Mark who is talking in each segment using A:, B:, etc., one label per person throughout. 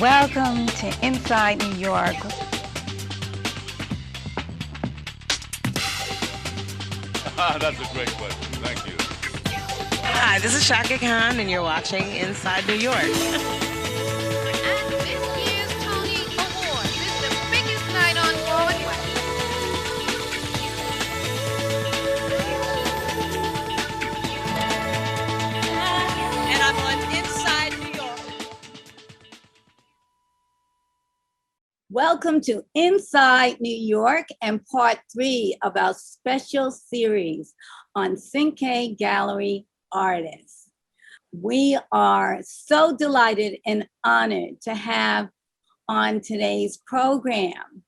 A: Welcome to Inside New York.
B: That's a great question. Thank you.
C: Hi, this is Shaka Khan, and you're watching Inside New York.
D: And this year's Tony Awards is the biggest night on Broadway.
C: And I'm on Inside New York.
E: Welcome to Inside New York and part 3 of our special series on Cinque Gallery artists. We are so delighted and honored to have on today's program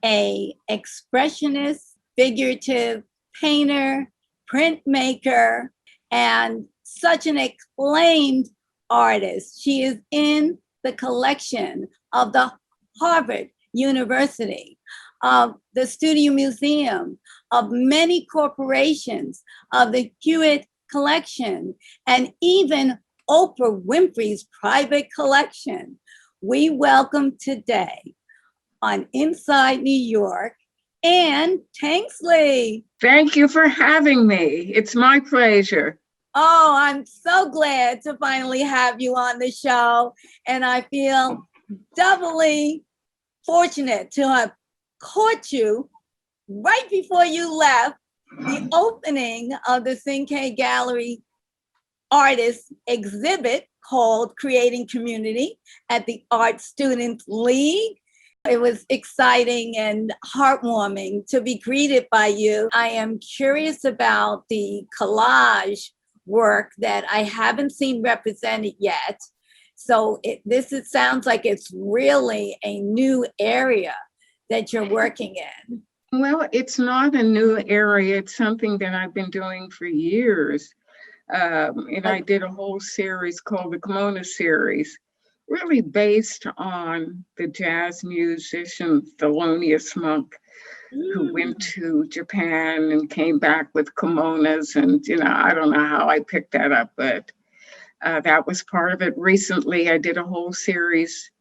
E: a expressionist, figurative painter, printmaker, and such an acclaimed artist. She is in the collection of the Harvard University, of the Studio Museum, of many corporations, of the Hewitt Collection, and even Oprah Winfrey's private collection. We welcome today on Inside New York, Anne Tanksley.
F: Thank you for having me. It's my pleasure.
E: Oh, I'm so glad to finally have you on the show. And I feel doubly fortunate to have caught you right before you left the opening of the Cinque Gallery Artists exhibit called Creating Community at the Art Students League. It was exciting and heartwarming to be greeted by you. I am curious about the collage work that I haven't seen represented yet. So this sounds like it's really a new area that you're working in.
F: Well, it's not a new area. It's something that I've been doing for years. And I did a whole series called the Kimono series, really based on the jazz musician Thelonious Monk, who went to Japan and came back with kimonos. And, I don't know how I picked that up, but that was part of it. Recently, I did a whole series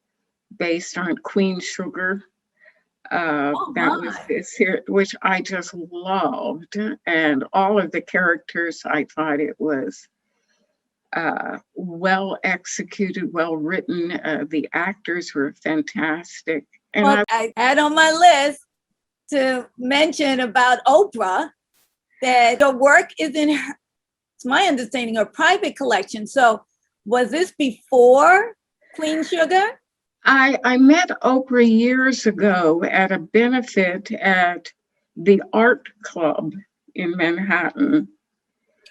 F: based on Queen Sugar. That was this here, which I just loved. And all of the characters, I thought it was well executed, well written. The actors were fantastic. And
E: well, I had on my list to mention about Oprah that the work is in her, it's my understanding, her private collection. So was this before Queen Sugar?
F: I met Oprah years ago at a benefit at the Art Club in Manhattan.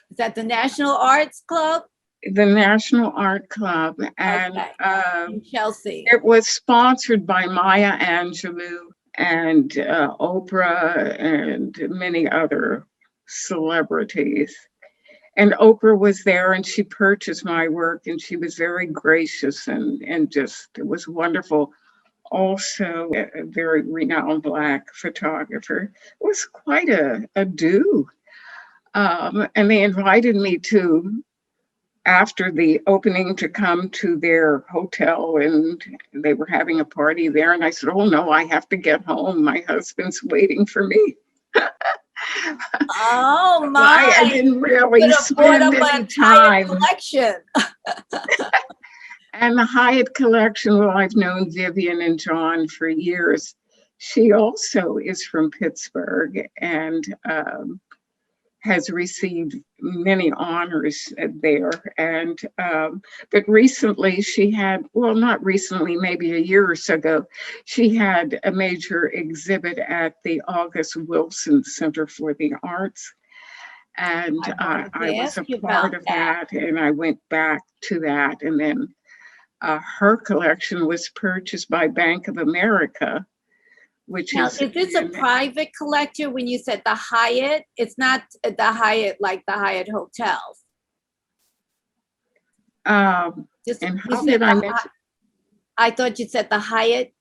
E: Is that the National Arts Club?
F: The National Art Club. And
E: in Chelsea.
F: It was sponsored by Maya Angelou and Oprah and many other celebrities. And Oprah was there and she purchased my work and she was very gracious and just, it was wonderful. Also, a very renowned Black photographer. It was quite a do. And they invited me to, after the opening, to come to their hotel and they were having a party there. And I said, oh no, I have to get home. My husband's waiting for me.
E: Oh my!
F: I didn't really spend any time.
E: Collection.
F: And the Hyatt collection, well, I've known Vivian and John for years. She also is from Pittsburgh and has received many honors there. And but recently she had, well, not recently, maybe a year or so ago, she had a major exhibit at the August Wilson Center for the Arts. And I was a part of that, and I went back to that. And then her collection was purchased by Bank of America, which
E: now,
F: is
E: this a private collector? When you said the Hyatt, it's not the Hyatt like the Hyatt hotels.
F: And how did I mention?
E: I thought you said the Hyatt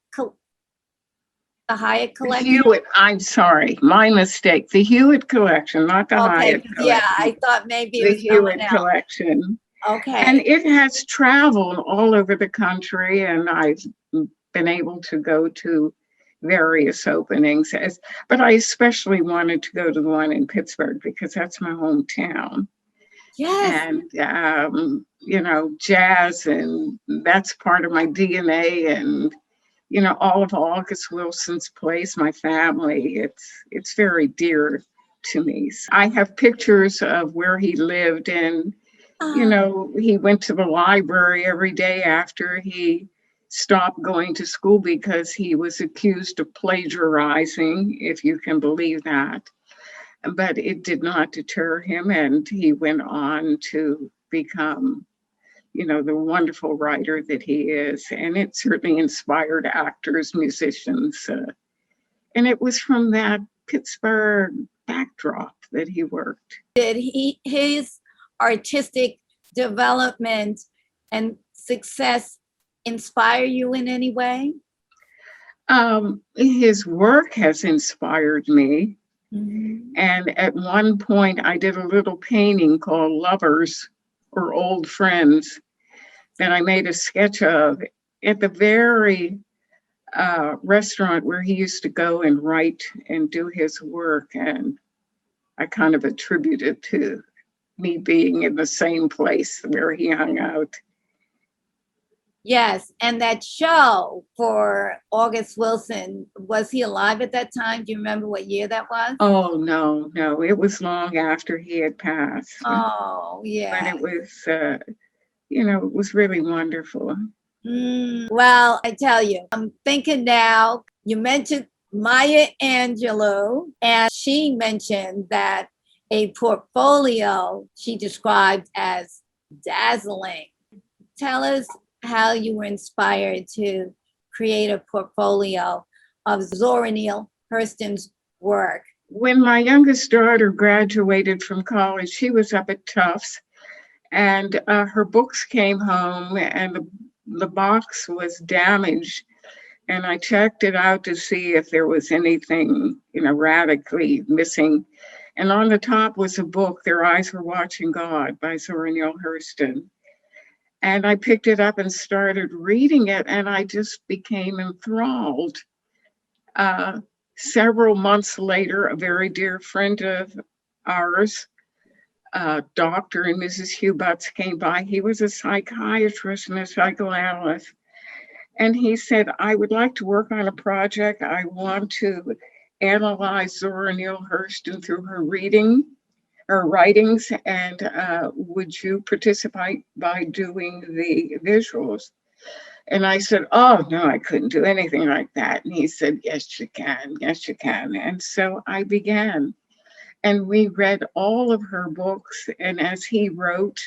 E: collection.
F: Hewitt, I'm sorry, my mistake. The Hewitt collection, not the Hyatt collection.
E: Yeah, I thought maybe it was
F: the Hewitt collection. And
E: Okay.
F: it has traveled all over the country, and I've been able to go to various openings. But I especially wanted to go to the one in Pittsburgh because that's my hometown.
E: Yes.
F: And, jazz, and that's part of my DNA. And, all of August Wilson's plays, my family, it's very dear to me. I have pictures of where he lived, and
E: Ah,
F: he went to the library every day after he stopped going to school because he was accused of plagiarizing, if you can believe that. But it did not deter him, and he went on to become, the wonderful writer that he is. And it certainly inspired actors, musicians. And it was from that Pittsburgh backdrop that he worked.
E: did his artistic development and success inspire you in any way?
F: His work has inspired me.
E: Mhm.
F: And at one point, I did a little painting called Lovers or Old Friends that I made a sketch of at the very restaurant where he used to go and write and do his work. And I kind of attribute it to me being in the same place where he hung out.
E: Yes, and that show for August Wilson, was he alive at that time? Do you remember what year that was?
F: Oh, no, it was long after he had passed.
E: Oh,
F: But
E: yeah.
F: it was, it was really wonderful.
E: Well, I tell you, I'm thinking now, you mentioned Maya Angelou, and she mentioned that a portfolio she described as dazzling. Tell us how you were inspired to create a portfolio of Zora Neale Hurston's work.
F: When my youngest daughter graduated from college, she was up at Tufts, and her books came home, and the box was damaged. And I checked it out to see if there was anything, radically missing. And on the top was a book, Their Eyes Were Watching God by Zora Neale Hurston. And I picked it up and started reading it, and I just became enthralled. Several months later, a very dear friend of ours, Dr. and Mrs. Hugh Butts, came by. He was a psychiatrist and a psychoanalyst. And he said, I would like to work on a project. I want to analyze Zora Neale Hurston through her writings, and would you participate by doing the visuals? And I said, oh, no, I couldn't do anything like that. And he said, yes, you can. Yes, you can. And so I began. And we read all of her books. And as he wrote,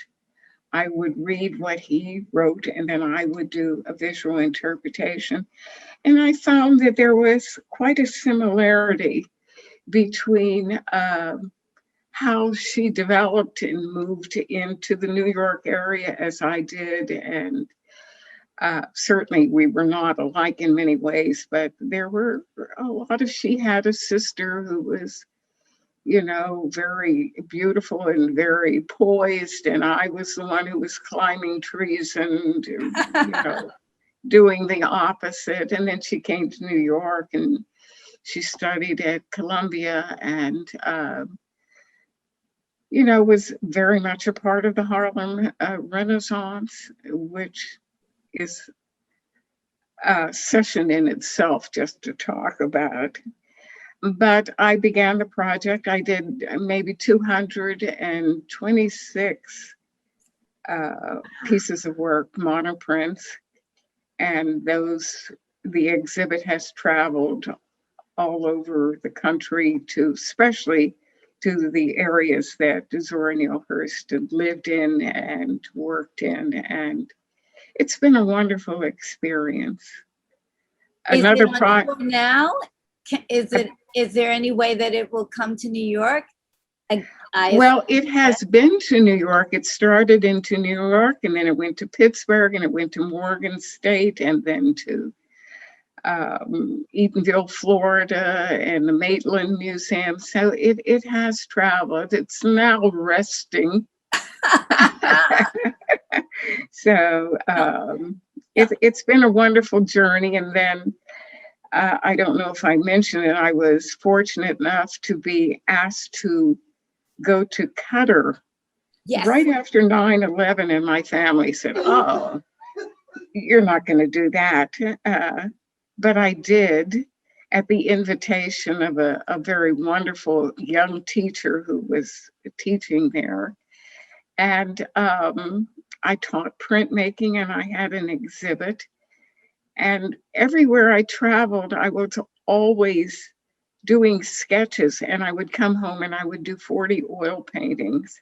F: I would read what he wrote, and then I would do a visual interpretation. And I found that there was quite a similarity between how she developed and moved into the New York area as I did. And certainly we were not alike in many ways, but there were a lot of, she had a sister who was, very beautiful and very poised. And I was the one who was climbing trees and, doing the opposite. And then she came to New York and she studied at Columbia and, was very much a part of the Harlem Renaissance, which is a session in itself just to talk about. But I began the project. I did maybe 226 pieces of work, monoprints, and the exhibit has traveled all over the country especially to the areas that Zora Neale Hurston lived in and worked in. And it's been a wonderful experience.
E: Is
F: Another
E: it on tour now? Is there any way that it will come to New York?
F: Well, it has been to New York. It started into New York, and then it went to Pittsburgh, and it went to Morgan State, and then to Eatonville, Florida, and the Maitland Museum. So it has traveled. It's now resting. So it's been a wonderful journey. And then I don't know if I mentioned it, I was fortunate enough to be asked to go to Qatar
E: Yes.
F: right after 9/11, and my family said, "Oh, you're not going to do that." But I did at the invitation of a very wonderful young teacher who was teaching there. And I taught printmaking and I had an exhibit. And everywhere I traveled, I was always doing sketches, and I would come home and I would do 40 oil paintings.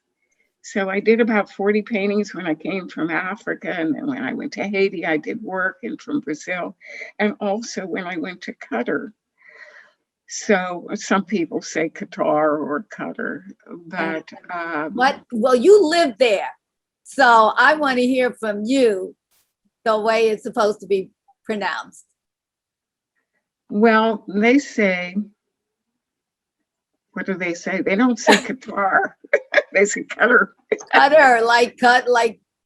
F: So I did about 40 paintings when I came from Africa. And then when I went to Haiti, I did work, and from Brazil, and also when I went to Qatar. So some people say Qatar or Qatar, but
E: well, you live there. So I want to hear from you the way it's supposed to be pronounced.
F: well, they say, what do they say? They don't say Qatar. They say Qatar.
E: Cutter, like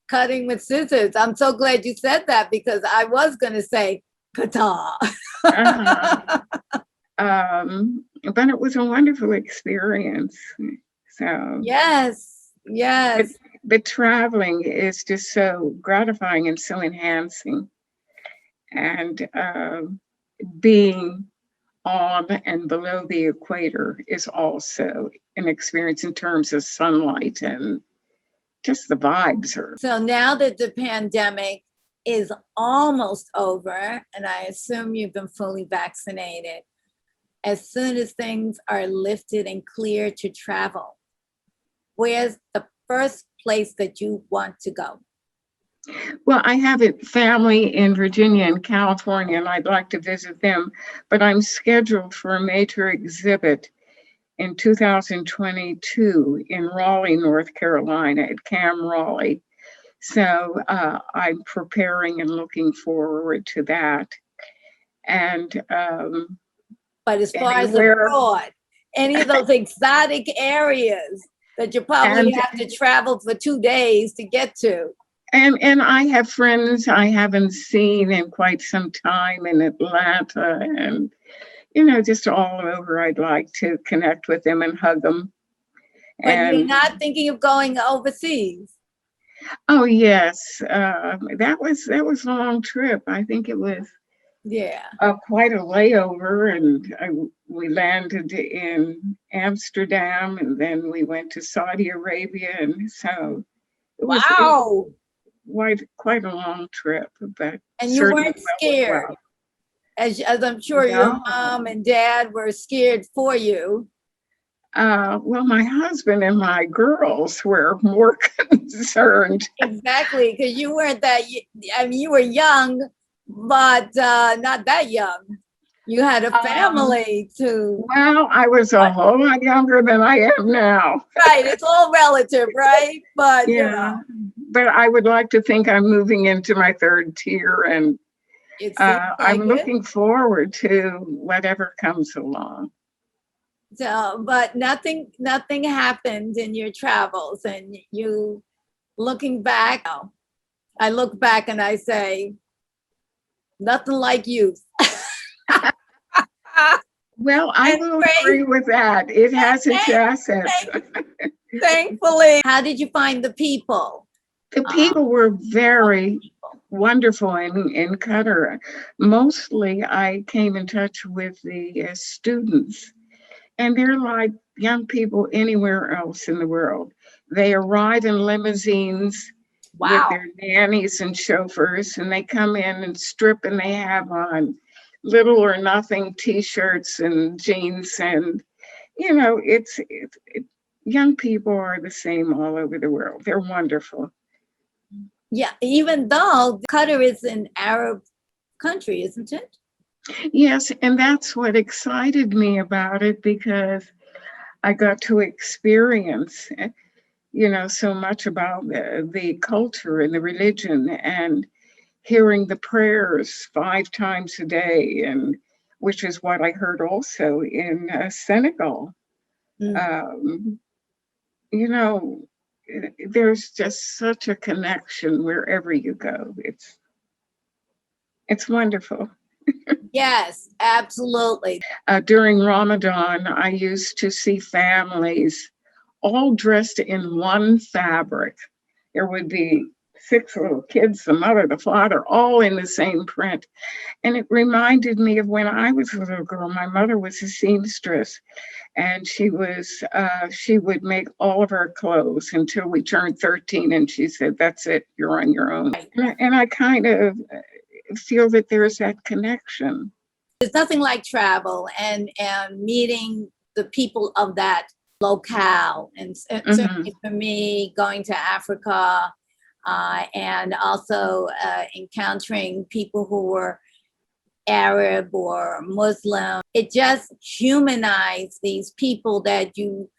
E: cutting with scissors. I'm so glad you said that because I was going to say Qatar.
F: Uh-huh. But it was a wonderful experience. So
E: Yes, yes.
F: the traveling is just so gratifying and so enhancing. And being on and below the equator is also an experience in terms of sunlight, and just the vibes are.
E: So now that the pandemic is almost over, and I assume you've been fully vaccinated, as soon as things are lifted and clear to travel, where's the first place that you want to go?
F: Well, I have a family in Virginia and California, and I'd like to visit them, but I'm scheduled for a major exhibit in 2022 in Raleigh, North Carolina, at Cam Raleigh. So I'm preparing and looking forward to that. And
E: But as far as
F: anywhere-
E: abroad, any of those exotic areas that you probably have to travel for 2 days to get to.
F: And I have friends I haven't seen in quite some time in Atlanta, and just all over. I'd like to connect with them and hug them.
E: But you're not thinking of going overseas?
F: Oh yes, that was a long trip. I think it was quite a layover, and we landed in Amsterdam, and then we went to Saudi Arabia, and so it was quite a long trip. But
E: and you weren't scared, as I'm sure your mom and dad were scared for you.
F: Well, my husband and my girls were more concerned.
E: Exactly, because you weren't that. I mean, you were young, but not that young. You had a family too.
F: Well, I was a whole lot younger than I am now.
E: Right, it's all relative, right? But
F: But I would like to think I'm moving into my third tier, and I'm looking forward to whatever comes along.
E: So, but nothing happened in your travels, and you looking back. I look back and I say, nothing like youth.
F: Well, I will agree with that. It has its assets.
E: Thankfully. How did you find the people?
F: The people were very wonderful in Qatar. Mostly I came in touch with the students, and they're like young people anywhere else in the world. They arrive in limousines with their nannies and chauffeurs, and they come in and strip, and they have on little or nothing t-shirts and jeans, and it's young people are the same all over the world. They're wonderful.
E: Yeah, even though Qatar is an Arab country, isn't it?
F: Yes, and that's what excited me about it, because I got to experience so much about the culture and the religion, and hearing the prayers 5 times a day, and which is what I heard also in Senegal. there's just such a connection wherever you go. It's wonderful.
E: Yes, absolutely.
F: During Ramadan, I used to see families all dressed in one fabric. There would be 6 little kids, the mother, the father, all in the same print. And it reminded me of when I was a little girl. My mother was a seamstress, and she would make all of our clothes until we turned 13, and she said, "That's it, you're on your own." And I kind of feel that there's that connection.
E: There's nothing like travel and meeting the people of that locale. And certainly for me, going to Africa and also encountering people who were Arab or Muslim, it just humanized these people that you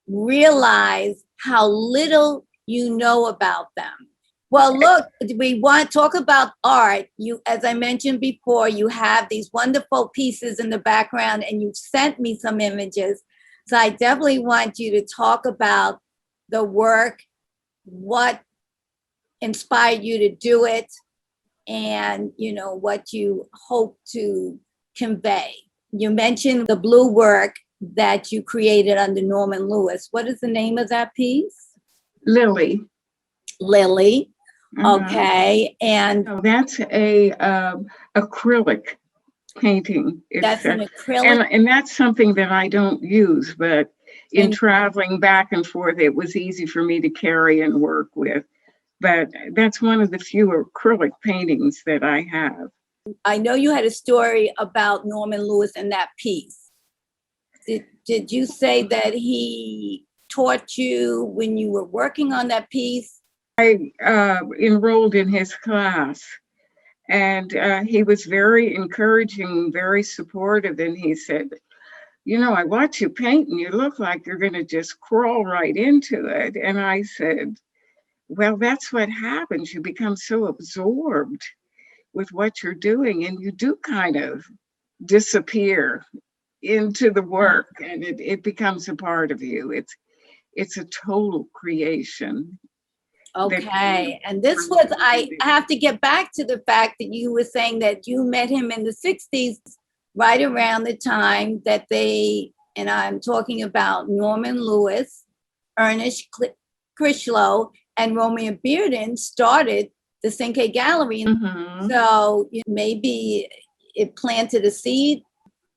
E: realize how little you know about them. Well, look, we want to talk about art. You, as I mentioned before, you have these wonderful pieces in the background, and you've sent me some images. So I definitely want you to talk about the work, what inspired you to do it, and what you hope to convey. You mentioned the blue work that you created under Norman Lewis. What is the name of that piece?
F: Lily.
E: Lily. Okay, and
F: so that's a acrylic painting.
E: That's an acrylic,
F: and that's something that I don't use, but in traveling back and forth, it was easy for me to carry and work with. But that's one of the few acrylic paintings that I have.
E: I know you had a story about Norman Lewis in that piece. Did you say that he taught you when you were working on that piece?
F: I enrolled in his class, and he was very encouraging, very supportive. And he said, "I watch you paint and you look like you're going to just crawl right into it." And I said, "Well, that's what happens. You become so absorbed with what you're doing, and you do kind of disappear into the work, and it becomes a part of you. It's a total creation."
E: Okay, and this was, I have to get back to the fact that you were saying that you met him in the 60s, right around the time that and I'm talking about Norman Lewis, Ernest Critchlow, and Romeo Bearden started the Cinque Gallery. So maybe it planted a seed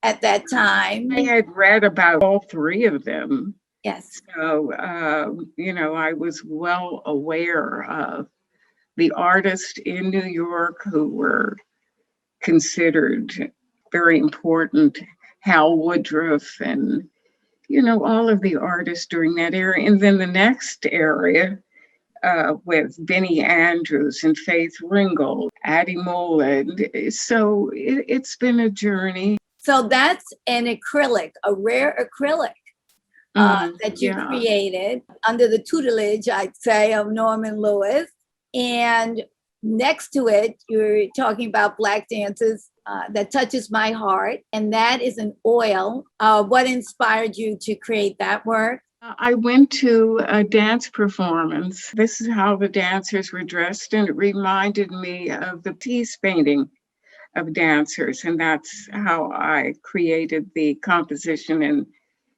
E: at that time.
F: I had read about all 3 of them.
E: Yes.
F: So, I was well aware of the artists in New York who were considered very important, Hal Woodruff and, all of the artists during that era. And then the next area with Benny Andrews and Faith Ringgold, Addie Moland. So it's been a journey.
E: So that's an acrylic, a rare acrylic. That you created under the tutelage, I'd say, of Norman Lewis. And next to it, you're talking about Black Dances That Touches My Heart. And that is an oil. What inspired you to create that work?
F: I went to a dance performance. This is how the dancers were dressed, and it reminded me of the piece painting of dancers. And that's how I created the composition and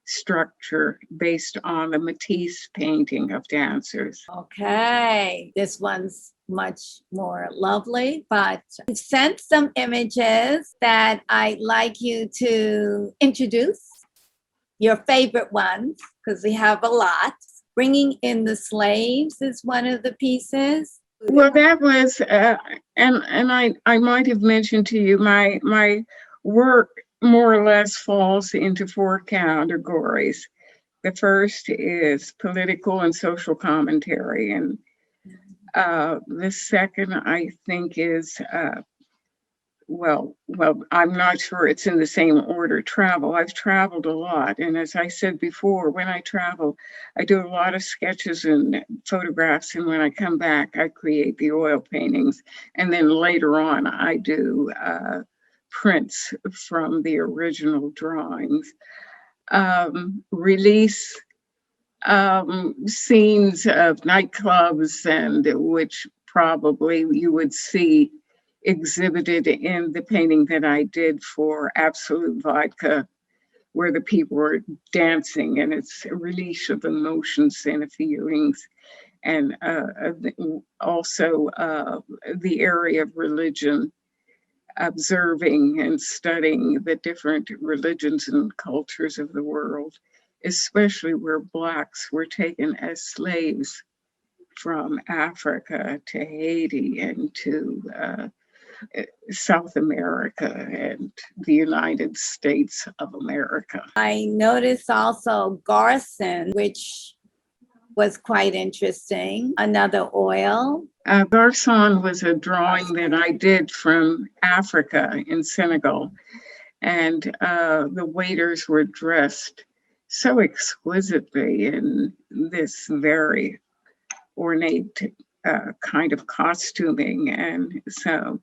F: structure based on the Matisse painting of dancers.
E: Okay, this one's much more lovely, but you sent some images that I'd like you to introduce, your favorite ones, because we have a lot. Bringing in the Slaves is one of the pieces.
F: Well, that was, and I might have mentioned to you, my work more or less falls into 4 categories. The first is political and social commentary, and the second, I think, is well, I'm not sure it's in the same order. Travel. I've traveled a lot, and as I said before, when I travel, I do a lot of sketches and photographs, and when I come back, I create the oil paintings, and then later on, I do prints from the original drawings. Release scenes of nightclubs, and which probably you would see exhibited in the painting that I did for Absolute Vodka, where the people are dancing, and it's a release of emotions and feelings. And also the area of religion, observing and studying the different religions and cultures of the world, especially where Blacks were taken as slaves from Africa to Haiti and to South America and the United States of America.
E: I noticed also Garson, which was quite interesting. Another oil.
F: Garçon was a drawing that I did from Africa in Senegal. And the waiters were dressed so exquisitely in this very ornate kind of costuming. And so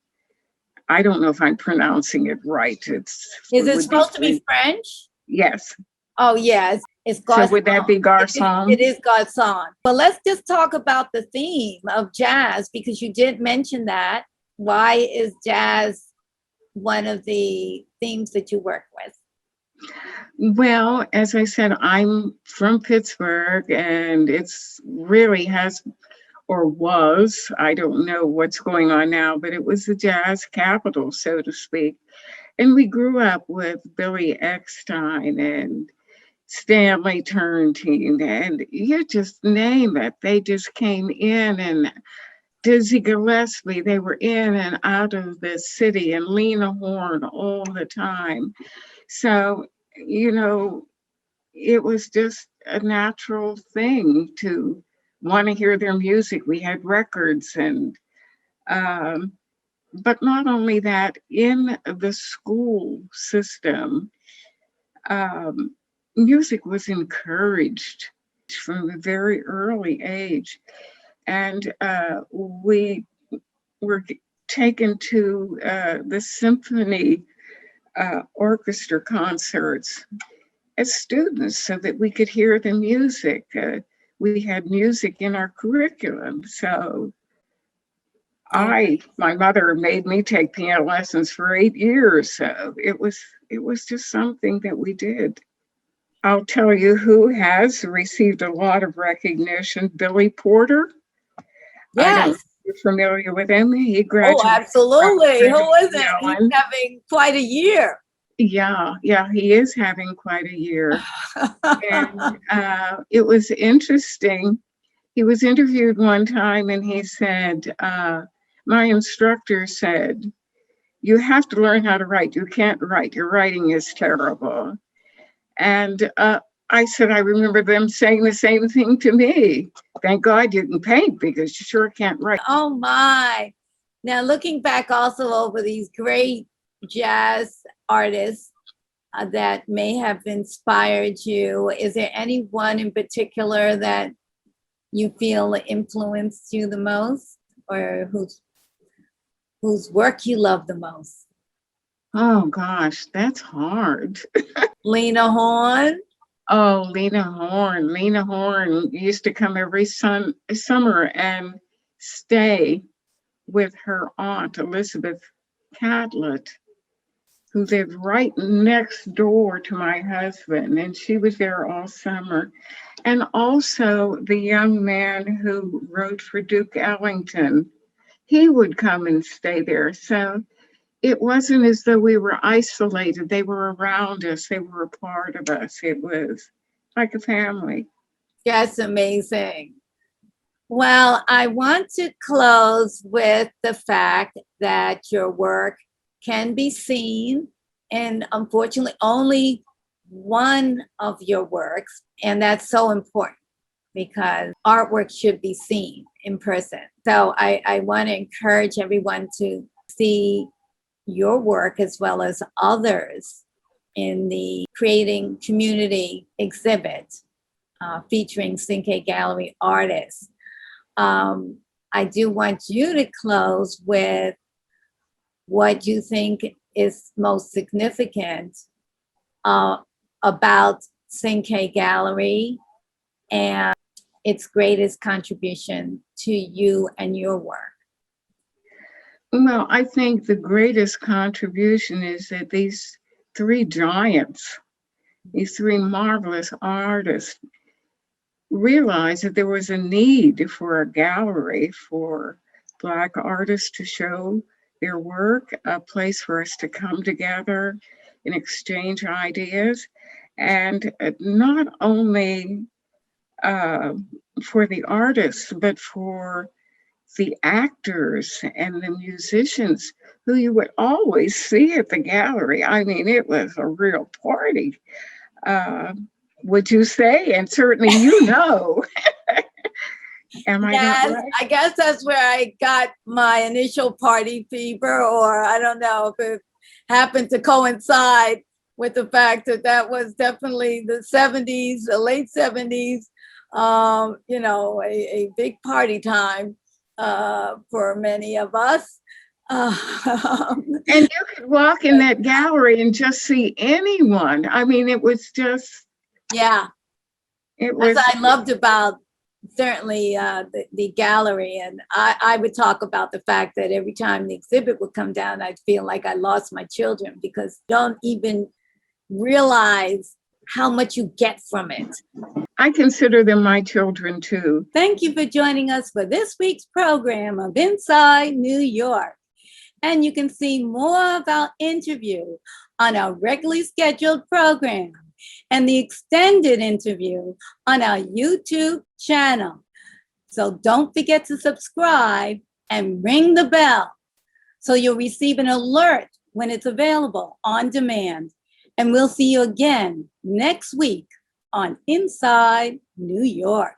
F: I don't know if I'm pronouncing it right.
E: Is it supposed to be French?
F: Yes.
E: Oh, yes. It's
F: Garçon. So would that be Garçon?
E: It is Garçon. But let's just talk about the theme of jazz, because you did mention that. Why is jazz one of the themes that you work with?
F: Well, as I said, I'm from Pittsburgh, and it's really has or was, I don't know what's going on now, but it was the jazz capital, so to speak. And we grew up with Billy Eckstine and Stanley Turrentine, and you just name it. They just came in, and Dizzy Gillespie, they were in and out of the city, and Lena Horne all the time. So, you know, it was just a natural thing to want to hear their music. We had records, and but not only that, in the school system, music was encouraged from a very early age. And we were taken to the symphony orchestra concerts as students so that we could hear the music. We had music in our curriculum. So my mother made me take piano lessons for 8 years. So it was just something that we did. I'll tell you who has received a lot of recognition. Billy Porter.
E: Yes.
F: I don't know if you're familiar with him. He graduated.
E: Oh, absolutely. Who isn't? He's having quite a year.
F: Yeah, he is having quite a year. And it was interesting. He was interviewed one time, and he said, my instructor said, you have to learn how to write. You can't write. Your writing is terrible. And I said, I remember them saying the same thing to me. Thank God you can paint, because you sure can't write.
E: Oh, my. Now, looking back also over these great jazz artists that may have inspired you, is there anyone in particular that you feel influenced you the most, or whose work you love the most?
F: Oh, gosh, that's hard.
E: Lena Horne.
F: Oh, Lena Horne. Lena Horne used to come every summer and stay with her aunt, Elizabeth Catlett, who lived right next door to my husband, and she was there all summer. And also the young man who wrote for Duke Ellington, he would come and stay there. So it wasn't as though we were isolated. They were around us. They were a part of us. It was like a family.
E: That's amazing. Well, I want to close with the fact that your work can be seen, and unfortunately only one of your works, and that's so important because artwork should be seen in person. So I want to encourage everyone to see your work as well as others in the Creating Community exhibit featuring Cinque Gallery artists. I do want you to close with what you think is most significant about Cinque Gallery and its greatest contribution to you and your work?
F: Well, I think the greatest contribution is that these three giants, these three marvelous artists, realized that there was a need for a gallery for Black artists to show their work, a place for us to come together and exchange ideas. And not only for the artists, but for the actors and the musicians who you would always see at the gallery. I mean, it was a real party, would you say? And certainly, you know. Am I not right?
E: I guess that's where I got my initial party fever, or I don't know if it happened to coincide with the fact that that was definitely the 70s, the late 70s, you know, a big party time for many of us.
F: And you could walk in that gallery and just see anyone. I mean, it was just.
E: Yeah.
F: It was.
E: As I loved about certainly the gallery. And I would talk about the fact that every time the exhibit would come down, I'd feel like I lost my children because you don't even realize how much you get from it.
F: I consider them my children too.
E: Thank you for joining us for this week's program of Inside New York. And you can see more of our interview on our regularly scheduled program and the extended interview on our YouTube channel. So don't forget to subscribe and ring the bell so you'll receive an alert when it's available on demand. And we'll see you again next week on Inside New York.